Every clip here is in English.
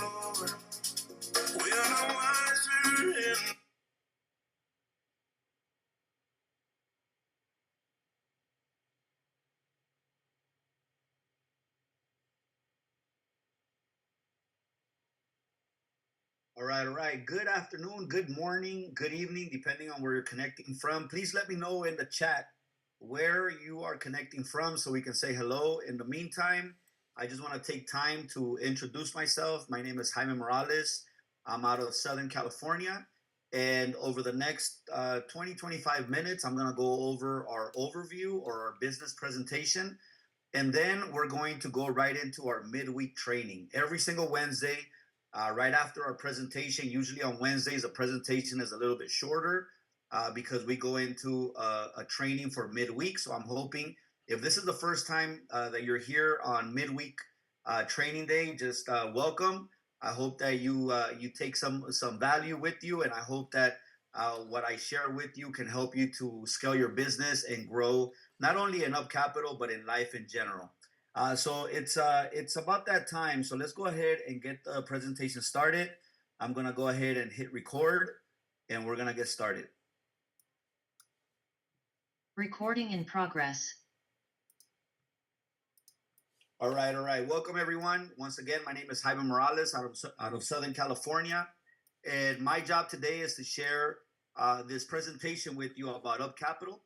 all over. When I'm wiser and all right, all right. Good afternoon, good morning, good evening, depending on where you're connecting from. Please let me know in the chat where you are connecting from so we can say hello. In the meantime, I just want to take time to introduce myself. My name is Jaime Morales. I'm out of Southern California. And over the next 20, 25 minutes, I'm going to go over our overview or our business presentation. And then we're going to go right into our midweek training. Every single Wednesday, right after our presentation, usually on Wednesdays, the presentation is a little bit shorter because we go into a training for midweek. So I'm hoping if this is the first time that you're here on midweek training day, just welcome. I hope that you take some value with you, and I hope that what I share with you can help you to scale your business and grow not only in Up Capital but in life in general. So it's about that time. So let's go ahead and get the presentation started. I'm gonna go ahead and hit record, and we're gonna get started. Recording in progress. All right, all right. Welcome everyone. Once again, my name is Jaime Morales out of Southern California, and my job today is to share this presentation with you about Up Capital.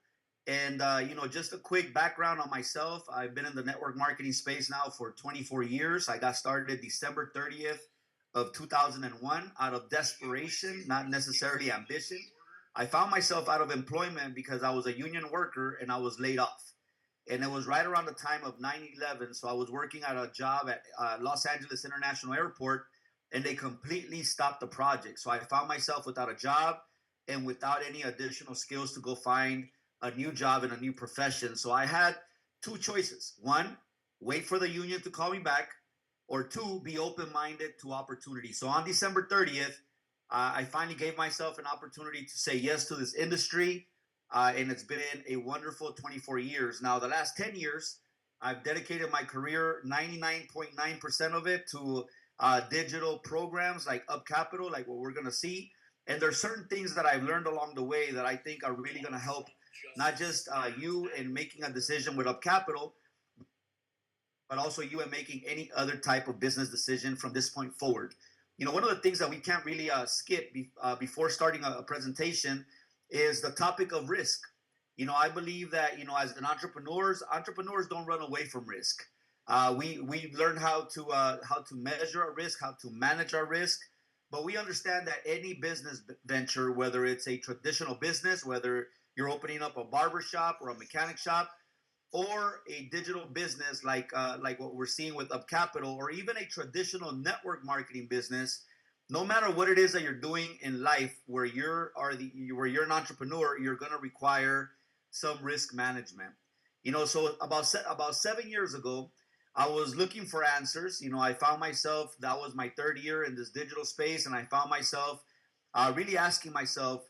And just a quick background on myself. I've been in the network marketing space now for 24 years. I got started December 30th of 2001 out of desperation, not necessarily ambition. I found myself out of employment because I was a union worker and I was laid off. And it was right around the time of 9/11. So I was working at a job at Los Angeles International Airport, and they completely stopped the project. So I found myself without a job and without any additional skills to go find a new job in a new profession. So I had two choices. One, wait for the union to call me back, or two, be open-minded to opportunity. So on December 30th, I finally gave myself an opportunity to say yes to this industry. And it's been a wonderful 24 years. Now, the last 10 years, I've dedicated my career, 99.9% of it, to digital programs like Up Capital, like what we're going to see. And there's certain things that I've learned along the way that I think are really going to help not just you in making a decision with Up Capital, but also you in making any other type of business decision from this point forward. One of the things that we can't really skip before starting a presentation is the topic of risk. I believe that, as an entrepreneurs don't run away from risk. We learn how to measure our risk, how to manage our risk, but we understand that any business venture, whether it's a traditional business, whether you're opening up a barber shop or a mechanic shop, or a digital business like what we're seeing with Up Capital, or even a traditional network marketing business, no matter what it is that you're doing in life, where you're an entrepreneur, you're going to require some risk management. So about 7 years ago, I was looking for answers. I found myself, that was my third year in this digital space, and I found myself really asking myself,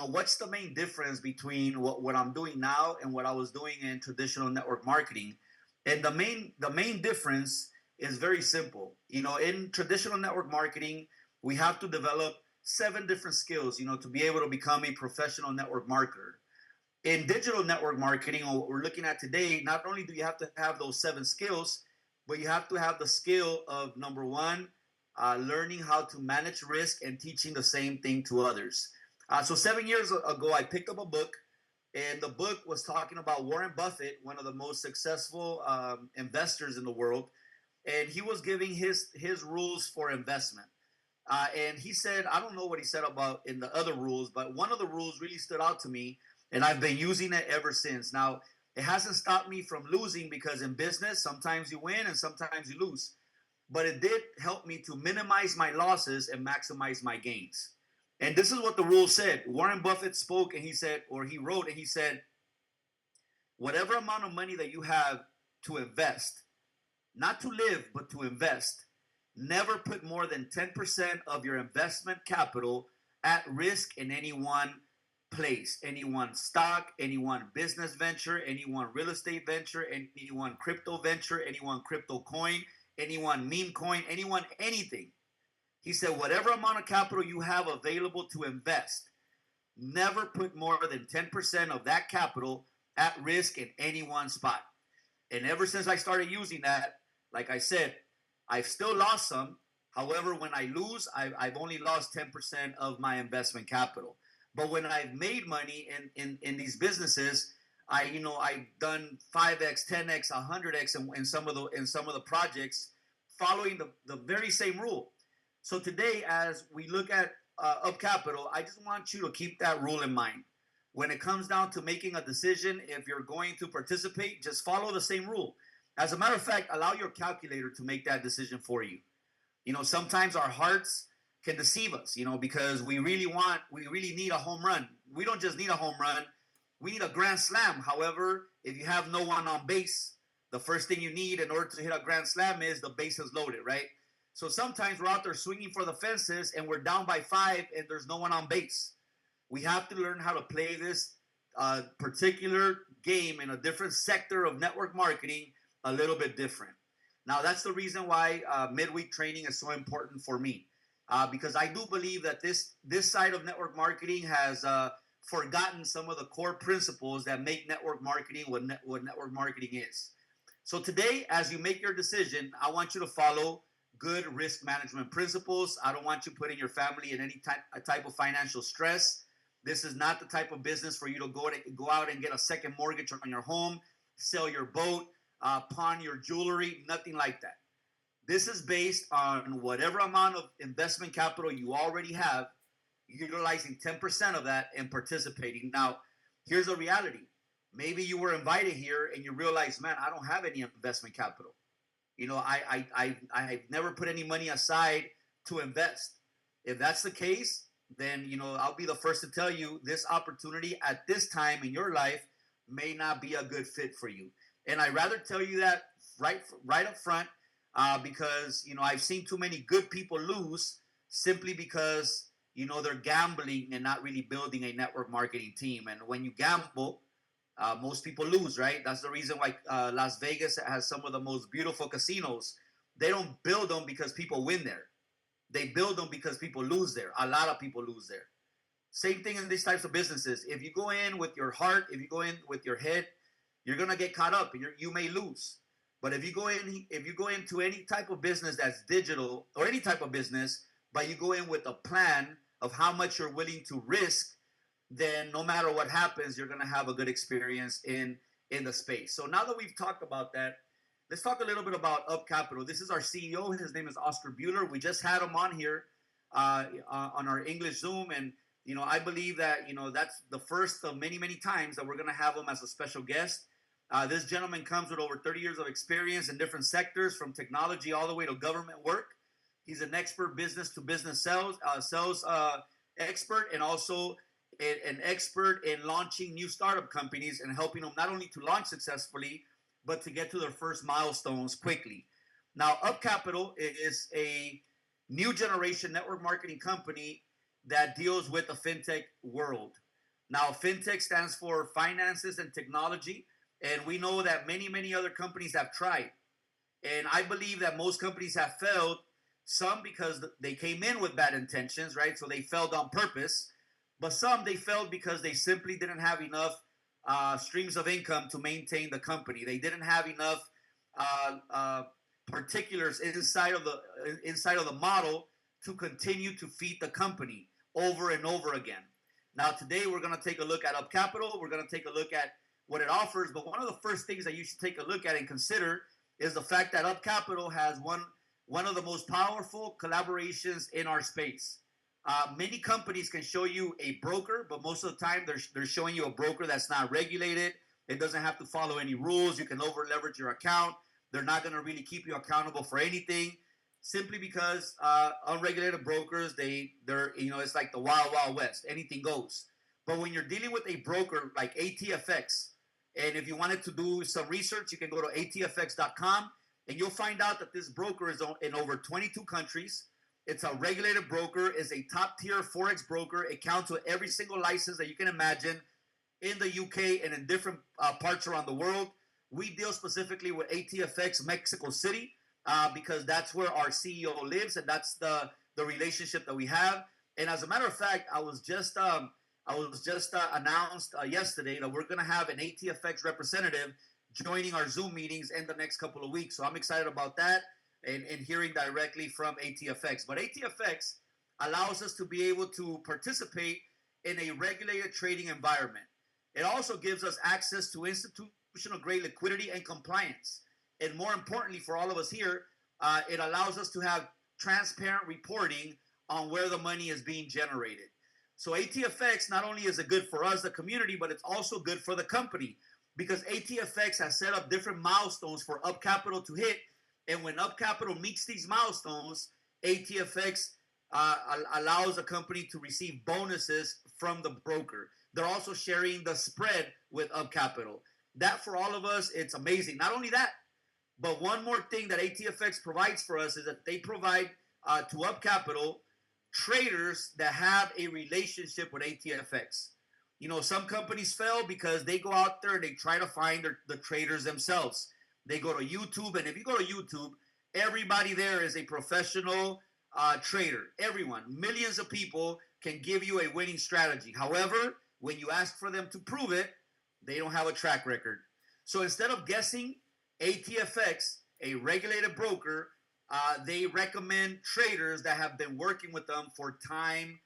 what's the main difference between what I'm doing now and what I was doing in traditional network marketing? And the main difference is very simple. In traditional network marketing, we have to develop 7 different skills, to be able to become a professional network marketer. In digital network marketing, what we're looking at today, not only do you have to have those 7 skills, but you have to have the skill of, number one, learning how to manage risk and teaching the same thing to others. So 7 years ago, I picked up a book, and the book was talking about Warren Buffett, one of the most successful investors in the world, and he was giving his rules for investment. And he said, I don't know what he said about in the other rules, but one of the rules really stood out to me, and I've been using it ever since. Now, it hasn't stopped me from losing, because in business, sometimes you win and sometimes you lose. But it did help me to minimize my losses and maximize my gains. And this is what the rule said. Warren Buffett spoke, and he said, or he wrote, and he said, whatever amount of money that you have to invest, not to live, but to invest, never put more than 10% of your investment capital at risk in any one place, any one stock, any one business venture, any one real estate venture, any one crypto venture, any one crypto coin, any one meme coin, anything. He said, whatever amount of capital you have available to invest, never put more than 10% of that capital at risk in any one spot. And ever since I started using that, like I said, I've still lost some. However, when I lose, I've only lost 10% of my investment capital. But when I've made money in these businesses, I've done 5x, 10x, 100x in some of the projects, following the very same rule. So today, as we look at Up Capital, I just want you to keep that rule in mind. When it comes down to making a decision, if you're going to participate, just follow the same rule. As a matter of fact, allow your calculator to make that decision for you. Sometimes our hearts can deceive us, because we really need a home run. We don't just need a home run, we need a grand slam. However, if you have no one on base, the first thing you need in order to hit a grand slam is the bases loaded, right? So sometimes we're out there swinging for the fences and we're down by 5 and there's no one on base. We have to learn how to play this particular game in a different sector of network marketing a little bit different. Now, that's the reason why midweek training is so important for me, because I do believe that this side of network marketing has forgotten some of the core principles that make network marketing what network marketing is. So today, as you make your decision, I want you to follow good risk management principles. I don't want you putting your family in any type of financial stress. This is not the type of business for you to go out and get a second mortgage on your home, sell your boat, pawn your jewelry, nothing like that. This is based on whatever amount of investment capital you already have, utilizing 10% of that and participating. Now, here's a reality. Maybe you were invited here and you realize, man, I don't have any investment capital. I've never put any money aside to invest. If that's the case, then I'll be the first to tell you this opportunity at this time in your life may not be a good fit for you. And I'd rather tell you that right up front, because I've seen too many good people lose simply because they're gambling and not really building a network marketing team. And when you gamble, most people lose, right? That's the reason why Las Vegas has some of the most beautiful casinos. They don't build them because people win there. They build them because people lose there. A lot of people lose there. Same thing in these types of businesses. If you go in with your heart, if you go in with your head, you're gonna get caught up and you may lose. But if you go into any type of business that's digital or any type of business, but you go in with a plan of how much you're willing to risk, then no matter what happens, you're gonna have a good experience in the space. So now that we've talked about that, let's talk a little bit about Up Capital. This is our CEO. His name is Oscar Bueller. We just had him on here on our English Zoom, and I believe that that's the first of many times that we're gonna have him as a special guest. This gentleman comes with over 30 years of experience in different sectors, from technology all the way to government work. He's an expert business-to-business sales expert, and also an expert in launching new startup companies and helping them not only to launch successfully, but to get to their first milestones quickly. Now, Up Capital is a new generation network marketing company that deals with the fintech world. Now, fintech stands for finances and technology. And we know that many other companies have tried. And I believe that most companies have failed, some because they came in with bad intentions, right? So they failed on purpose. But some, they failed because they simply didn't have enough streams of income to maintain the company. They didn't have enough particulars inside of the model to continue to feed the company over and over again. Now, today we're going to take a look at Up Capital. We're going to take a look at what it offers, but one of the first things that you should take a look at and consider is the fact that Up Capital has one of the most powerful collaborations in our space. Many companies can show you a broker, but most of the time they're showing you a broker that's not regulated. It doesn't have to follow any rules. You can over leverage your account. They're not going to really keep you accountable for anything, simply because unregulated brokers, they're it's like the wild west. Anything goes. But when you're dealing with a broker like ATFX, and if you wanted to do some research, you can go to atfx.com and you'll find out that this broker is in over 22 countries. It's a regulated broker, is a top tier Forex broker. It counts with every single license that you can imagine in the UK and in different parts around the world. We deal specifically with ATFX Mexico City because that's where our CEO lives, and that's the the relationship that we have. And as a matter of fact, I was just announced yesterday that we're going to have an ATFX representative joining our Zoom meetings in the next couple of weeks. So I'm excited about that and hearing directly from ATFX. But ATFX allows us to be able to participate in a regulated trading environment. It also gives us access to institutional grade liquidity and compliance. And more importantly, for all of us here, it allows us to have transparent reporting on where the money is being generated. So ATFX, not only is it good for us, the community, but it's also good for the company, because ATFX has set up different milestones for Up Capital to hit. And when Up Capital meets these milestones, ATFX allows the company to receive bonuses from the broker. They're also sharing the spread with Up Capital. That, for all of us, it's amazing. Not only that, but one more thing that ATFX provides for us is that they provide to Up Capital traders that have a relationship with ATFX. You know, some companies fail because they go out there and they try to find the traders themselves. They go to YouTube, and if you go to YouTube, everybody there is a professional trader. Everyone, millions of people can give you a winning strategy. However, when you ask for them to prove it, they don't have a track record. So instead of guessing, ATFX, a regulated broker, they recommend traders that have been working with them for time,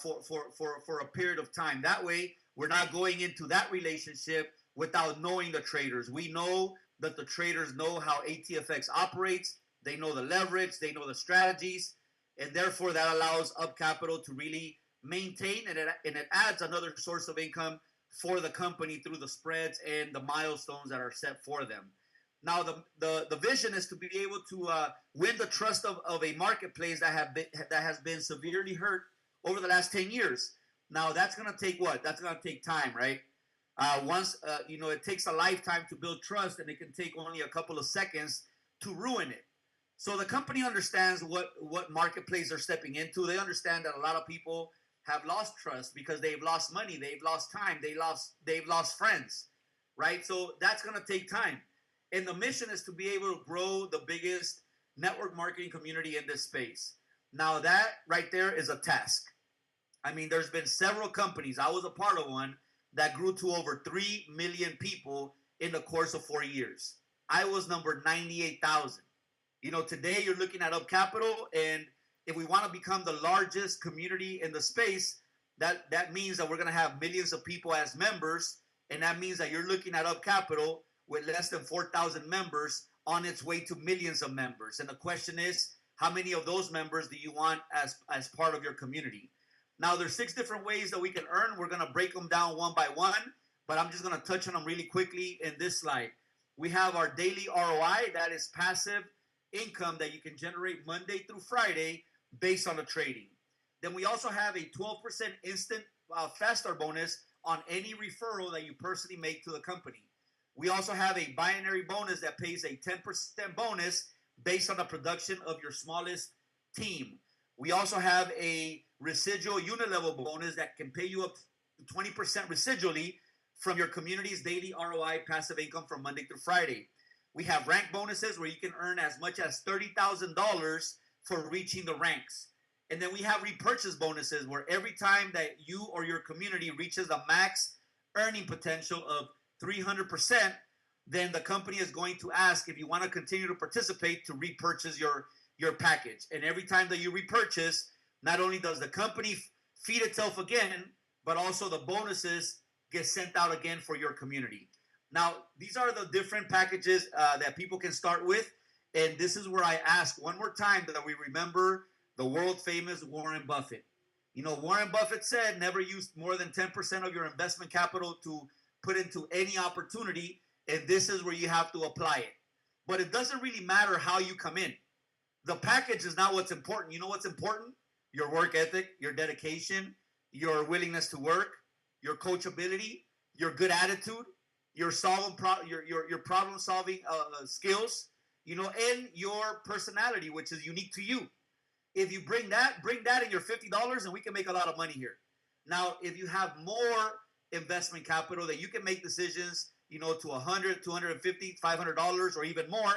for a period of time. That way, we're not going into that relationship without knowing the traders. We know that the traders know how ATFX operates. They know the leverage. They know the strategies. And therefore, that allows Up Capital to really maintain, and it adds another source of income for the company through the spreads and the milestones that are set for them. Now, the vision is to be able to win the trust of a marketplace that has been severely hurt over the last 10 years. Now, that's going to take what? That's going to take time, right? It takes a lifetime to build trust, and it can take only a couple of seconds to ruin it. So the company understands what marketplace they're stepping into. They understand that a lot of people have lost trust because they've lost money, they've lost time, they've lost friends, right? So that's going to take time. And the mission is to be able to grow the biggest network marketing community in this space. Now, that right there is a task. I mean, there's been several companies, I was a part of one, that grew to over 3 million people in the course of 4 years. I was number 98,000. You know, today you're looking at Up Capital, and if we want to become the largest community in the space, that means that we're going to have millions of people as members, and that means that you're looking at Up Capital with less than 4,000 members on its way to millions of members. And the question is, how many of those members do you want as part of your community? Now, there's 6 different ways that we can earn. We're going to break them down one by one, but I'm just going to touch on them really quickly in this slide. We have our daily ROI. That is passive income that you can generate Monday through Friday based on the trading. Then we also have a 12% instant fast start bonus on any referral that you personally make to the company. We also have a binary bonus that pays a 10% bonus based on the production of your smallest team. We also have a residual unit level bonus that can pay you up to 20% residually from your community's daily ROI passive income from Monday through Friday. We have rank bonuses where you can earn as much as $30,000 for reaching the ranks. And then we have repurchase bonuses where every time that you or your community reaches the max earning potential of 300%, then the company is going to ask if you want to continue to participate to repurchase your package. And every time that you repurchase, not only does the company feed itself again, but also the bonuses get sent out again for your community. Now, these are the different packages that people can start with. And this is where I ask one more time that we remember the world famous Warren Buffett. You know, Warren Buffett said never use more than 10% of your investment capital to put into any opportunity. And this is where you have to apply it. But it doesn't really matter how you come in. The package is not what's important. You know what's important? Your work ethic, your dedication, your willingness to work, your coachability, your good attitude, your problem solving skills, you know, and your personality, which is unique to you. If you bring that in your $50, and we can make a lot of money here. Now, if you have more investment capital that you can make decisions, you know, to $100, $250, $500, or even more,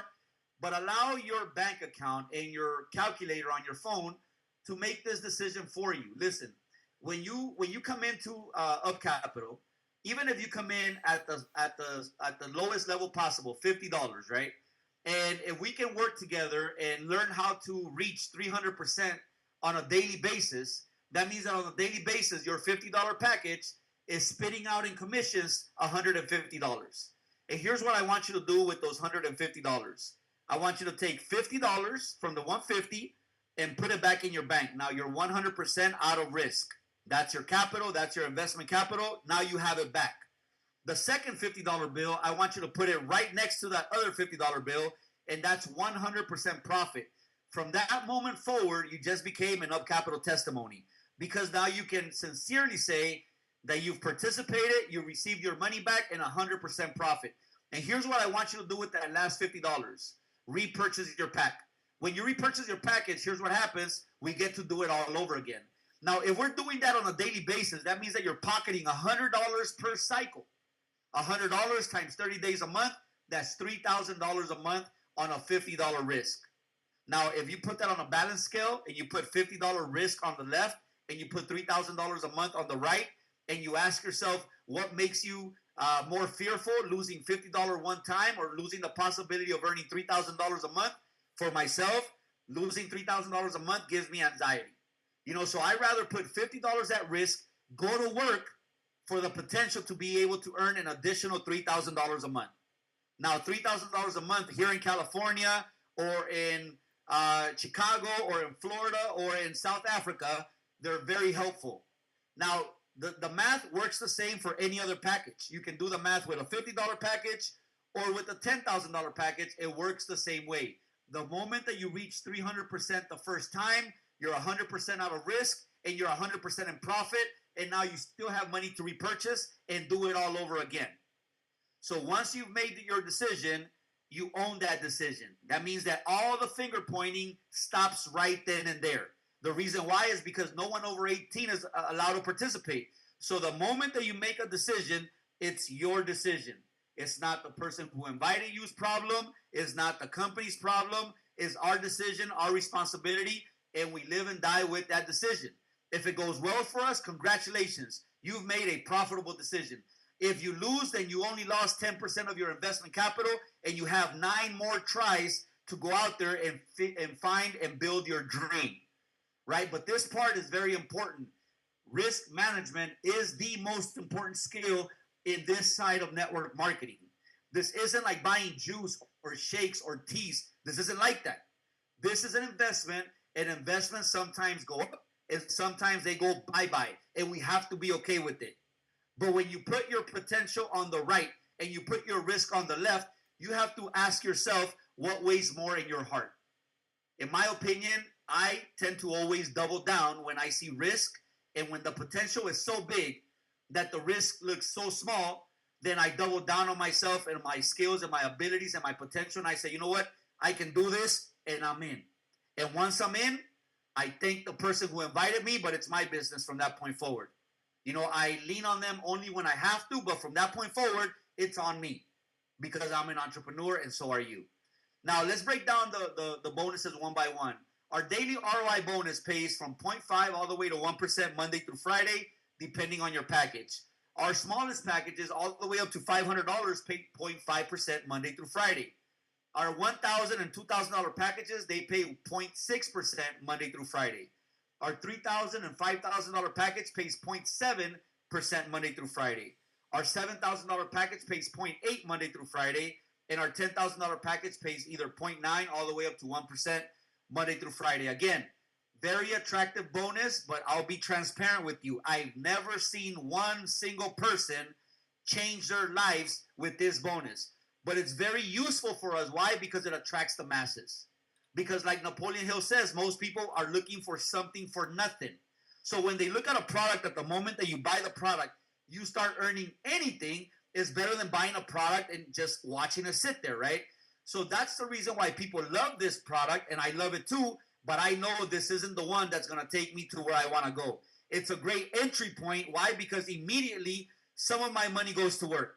but allow your bank account and your calculator on your phone to make this decision for you. Listen, when you come into Up Capital, even if you come in at the lowest level possible, $50, right? And if we can work together and learn how to reach 300% on a daily basis, that means that on a daily basis, your $50 package is spitting out in commissions $150. And here's what I want you to do with those $150. I want you to take $50 from the 150 and put it back in your bank. Now you're 100% out of risk. That's your capital. That's your investment capital. Now you have it back. The second $50 bill, I want you to put it right next to that other $50 bill, and that's 100% profit. From that moment forward, you just became an Up Capital testimony, because now you can sincerely say that you've participated, you received your money back, and 100% profit. And here's what I want you to do with that last $50. Repurchase your pack. When you repurchase your package, here's what happens. We get to do it all over again. Now, if we're doing that on a daily basis, that means that you're pocketing $100 per cycle. $100 times 30 days a month, that's $3,000 a month on a $50 risk. Now, if you put that on a balance scale and you put $50 risk on the left and you put $3,000 a month on the right, and you ask yourself what makes you more fearful, losing $50 one time or losing the possibility of earning $3,000 a month? For myself, losing $3,000 a month gives me anxiety. So I'd rather put $50 at risk, go to work for the potential to be able to earn an additional $3,000 a month. Now, $3,000 a month here in California or in Chicago or in Florida or in South Africa, they're very helpful. Now, the math works the same for any other package. You can do the math with a $50 package or with a $10,000 package. It works the same way. The moment that you reach 300% the first time, you're 100% out of risk and you're 100% in profit, and now you still have money to repurchase and do it all over again. So once you've made your decision, you own that decision. That means that all the finger pointing stops right then and there. The reason why is because no one over 18 is allowed to participate. So the moment that you make a decision, it's your decision. It's not the person who invited you's problem. It's not the company's problem. It's our decision, our responsibility, and we live and die with that decision. If it goes well for us, congratulations. You've made a profitable decision. If you lose, then you only lost 10% of your investment capital, and you have 9 more tries to go out there and find and build your dream. Right? But this part is very important. Risk management is the most important skill in this side of network marketing. This isn't like buying juice or shakes or teas. This isn't like that. This is an investment, and investments sometimes go up and sometimes they go bye-bye, and we have to be okay with it. But when you put your potential on the right and you put your risk on the left, you have to ask yourself what weighs more in your heart. In my opinion, I tend to always double down when I see risk, and when the potential is so big that the risk looks so small, then I double down on myself and my skills and my abilities and my potential, and I say, you know what, I can do this, and I'm in. And once I'm in, I thank the person who invited me, but it's my business from that point forward. I lean on them only when I have to, but from that point forward, it's on me because I'm an entrepreneur and so are you. Now, let's break down the bonuses one by one. Our daily ROI bonus pays from 0.5 all the way to 1% Monday through Friday, depending on your package. Our smallest packages, all the way up to $500, pay 0.5% Monday through Friday. Our $1,000 and $2,000 packages, they pay 0.6% Monday through Friday. Our $3,000 and $5,000 package pays 0.7% Monday through Friday. Our $7,000 package pays 0.8 Monday through Friday. And our $10,000 package pays either 0.9 all the way up to 1% Monday through Friday. Again, very attractive bonus, but I'll be transparent with you. I've never seen one single person change their lives with this bonus. But it's very useful for us. Why? Because it attracts the masses. Because like Napoleon Hill says, most people are looking for something for nothing. So when they look at a product, at the moment that you buy the product, you start earning anything is better than buying a product and just watching it sit there, right? So that's the reason why people love this product, and I love it too, but I know this isn't the one that's going to take me to where I want to go. It's a great entry point. Why? Because immediately some of my money goes to work.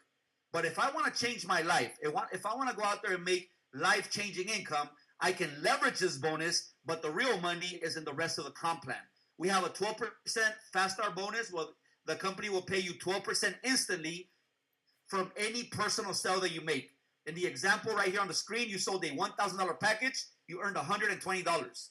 But if I want to change my life, if I want to go out there and make life-changing income, I can leverage this bonus but the real money is in the rest of the comp plan. We have a 12% fast start bonus. Well, the company will pay you 12% instantly from any personal sale that you make. In the example right here on the screen, you sold a $1,000 package, you earned $120.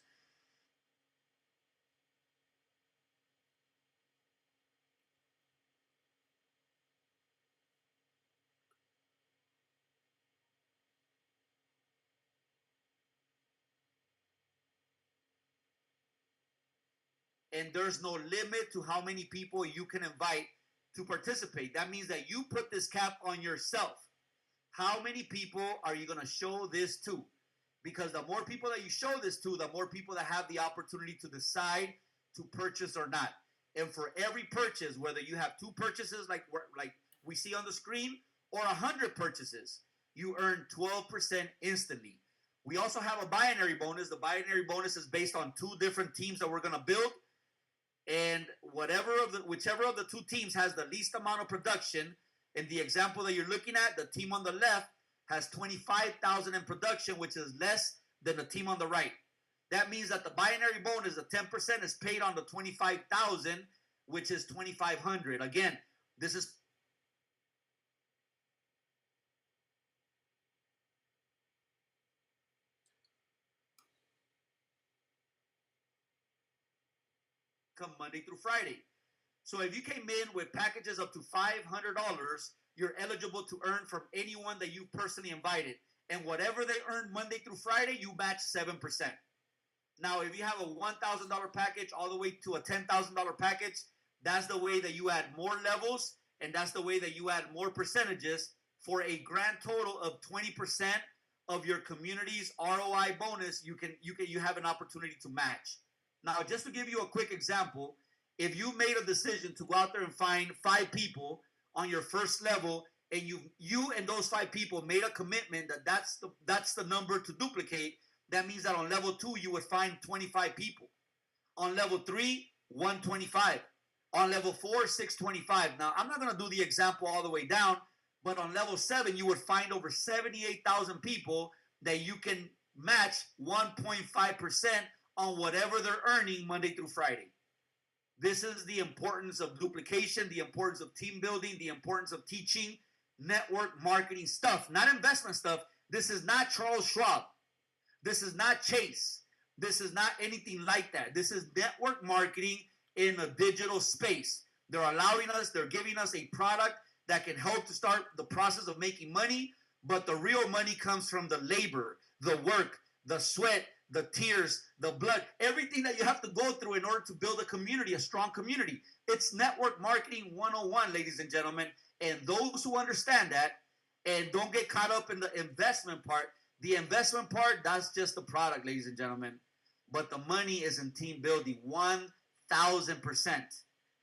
And there's no limit to how many people you can invite to participate. That means that you put this cap on yourself. How many people are you going to show this to? Because the more people that you show this to, the more people that have the opportunity to decide to purchase or not. And for every purchase, whether you have 2 purchases like we see on the screen or 100 purchases, you earn 12% instantly. We also have a binary bonus. The binary bonus is based on 2 different teams that we're going to build. And whichever of the 2 teams has the least amount of production, in the example that you're looking at, the team on the left has 25,000 in production, which is less than the team on the right. That means that the binary bonus, the 10%, is paid on the 25,000, which is 2,500. Again, this is come Monday through Friday. So if you came in with packages up to $500, you're eligible to earn from anyone that you personally invited. And whatever they earn Monday through Friday, you match 7%. Now, if you have a $1,000 package all the way to a $10,000 package, that's the way that you add more levels, and that's the way that you add more percentages for a grand total of 20% of your community's ROI bonus. You have an opportunity to match. Now, just to give you a quick example, if you made a decision to go out there and find 5 people on your first level, and you and those 5 people made a commitment that that's the number to duplicate, that means that on level 2 you would find 25 people. On level 3, 125. On level 4, 625. Now, I'm not going to do the example all the way down, but on level 7 you would find over 78,000 people that you can match 1.5% on whatever they're earning Monday through Friday. This is the importance of duplication, the importance of team building, the importance of teaching network marketing stuff, not investment stuff. This is not Charles Schwab. This is not Chase. This is not anything like that. This is network marketing in a digital space. They're giving us a product that can help to start the process of making money, but the real money comes from the labor, the work, the sweat, the tears, the blood, everything that you have to go through in order to build a community, a strong community. It's network marketing 101, ladies and gentlemen. And those who understand that and don't get caught up in the investment part, that's just the product, ladies and gentlemen. But the money is in team building, 1,000%.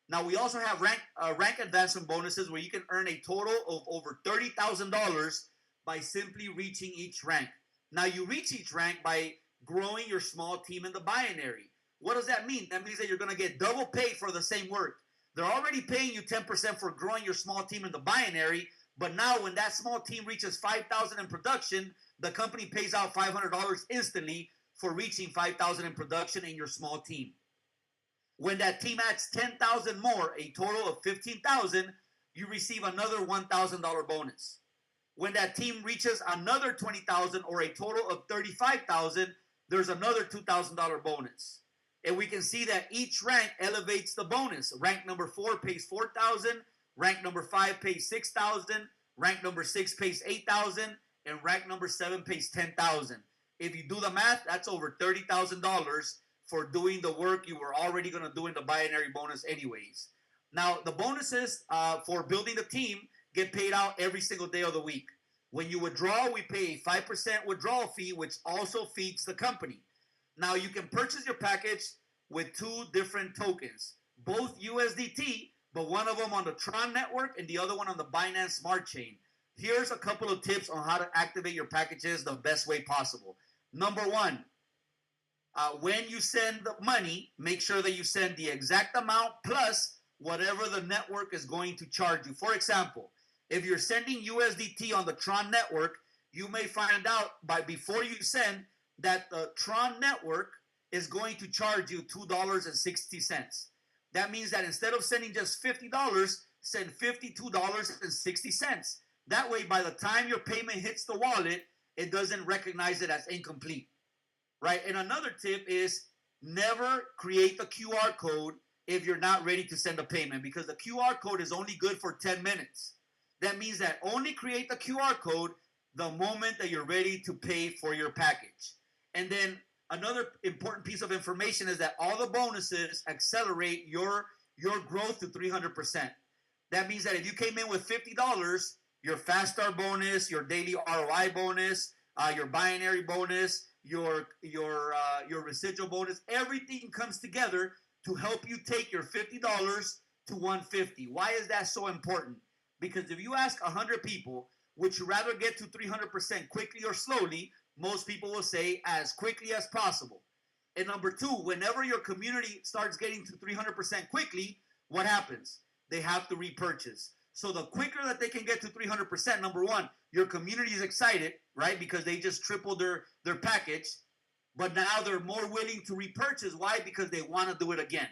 Now, we also have rank advancement bonuses where you can earn a total of over $30,000 by simply reaching each rank. Now, you reach each rank by growing your small team in the binary. What does that mean? That means that you're going to get double pay for the same work. They're already paying you 10% for growing your small team in the binary, but now when that small team reaches 5,000 in production, the company pays out $500 instantly for reaching 5,000 in production in your small team. When that team adds 10,000 more, a total of 15,000, you receive another $1,000 bonus. When that team reaches another 20,000 or a total of 35,000, there's another $2,000 bonus. And we can see that each rank elevates the bonus. Rank number 4 pays 4,000, rank number 5 pays 6,000, rank number 6 pays 8,000, and rank number 7 pays 10,000. If you do the math, that's over $30,000 for doing the work you were already going to do in the binary bonus anyways. Now, the bonuses for building the team get paid out every single day of the week. When you withdraw, we pay a 5% withdrawal fee, which also feeds the company. Now, you can purchase your package with 2 different tokens, both USDT, but one of them on the Tron network and the other one on the Binance Smart Chain. Here's a couple of tips on how to activate your packages the best way possible. Number 1, when you send the money, make sure that you send the exact amount plus whatever the network is going to charge you. For example, if you're sending USDT on the Tron network, you may find out before you send that the Tron network is going to charge you $2.60. That means that instead of sending just $50, send $52.60. That way, by the time your payment hits the wallet, it doesn't recognize it as incomplete, right? And another tip is never create the QR code if you're not ready to send a payment, because the QR code is only good for 10 minutes. That means that only create the QR code the moment that you're ready to pay for your package. And then another important piece of information is that all the bonuses accelerate your growth to 300%. That means that if you came in with $50, your fast start bonus, your daily ROI bonus, your binary bonus, your residual bonus, everything comes together to help you take your $50 to $150. Why is that so important? Because if you ask 100 people, would you rather get to 300% quickly or slowly, most people will say as quickly as possible. And number two, whenever your community starts getting to 300% quickly, what happens? They have to repurchase. So the quicker that they can get to 300%, number one, your community is excited, right? Because they just tripled their package, but now they're more willing to repurchase. Why? Because they want to do it again.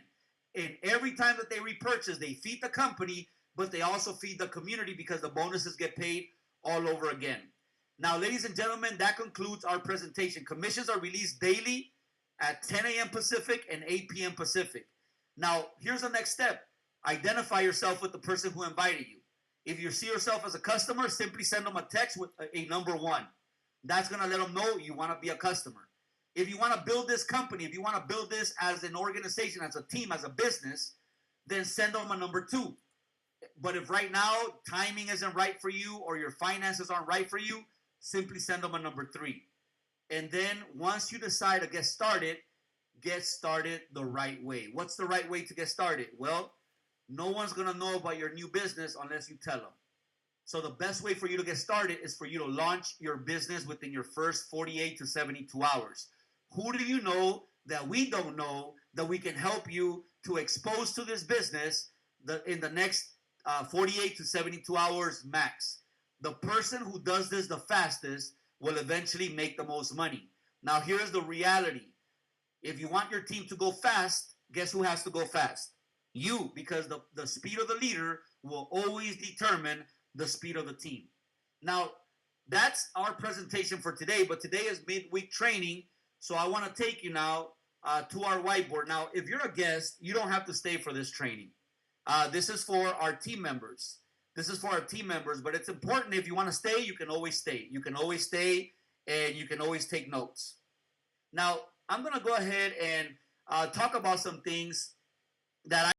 And every time that they repurchase, they feed the company, but they also feed the community because the bonuses get paid all over again. Now, ladies and gentlemen, that concludes our presentation. Commissions are released daily at 10 a.m. Pacific and 8 p.m. Pacific. Now, here's the next step. Identify yourself with the person who invited you. If you see yourself as a customer, simply send them a text with a number 1. That's going to let them know you want to be a customer. If you want to build this company, if you want to build this as an organization, as a team, as a business, then send them a number 2. But if right now timing isn't right for you or your finances aren't right for you, simply send them a number 3. And then once you decide to get started the right way. What's the right way to get started? Well, no one's going to know about your new business unless you tell them. So the best way for you to get started is for you to launch your business within your first 48 to 72 hours. Who do you know that we don't know that we can help you to expose to this business in the next 48 to 72 hours max? The person who does this the fastest will eventually make the most money. Now, here's the reality. If you want your team to go fast, guess who has to go fast? You, because the speed of the leader will always determine the speed of the team. Now, that's our presentation for today, but today is midweek training, so I want to take you now to our whiteboard. Now, if you're a guest, you don't have to stay for this training. This is for our team members. This is for our team members, but it's important. If you want to stay, you can always stay. You can always stay, and you can always take notes. Now, I'm going to go ahead and talk about some things that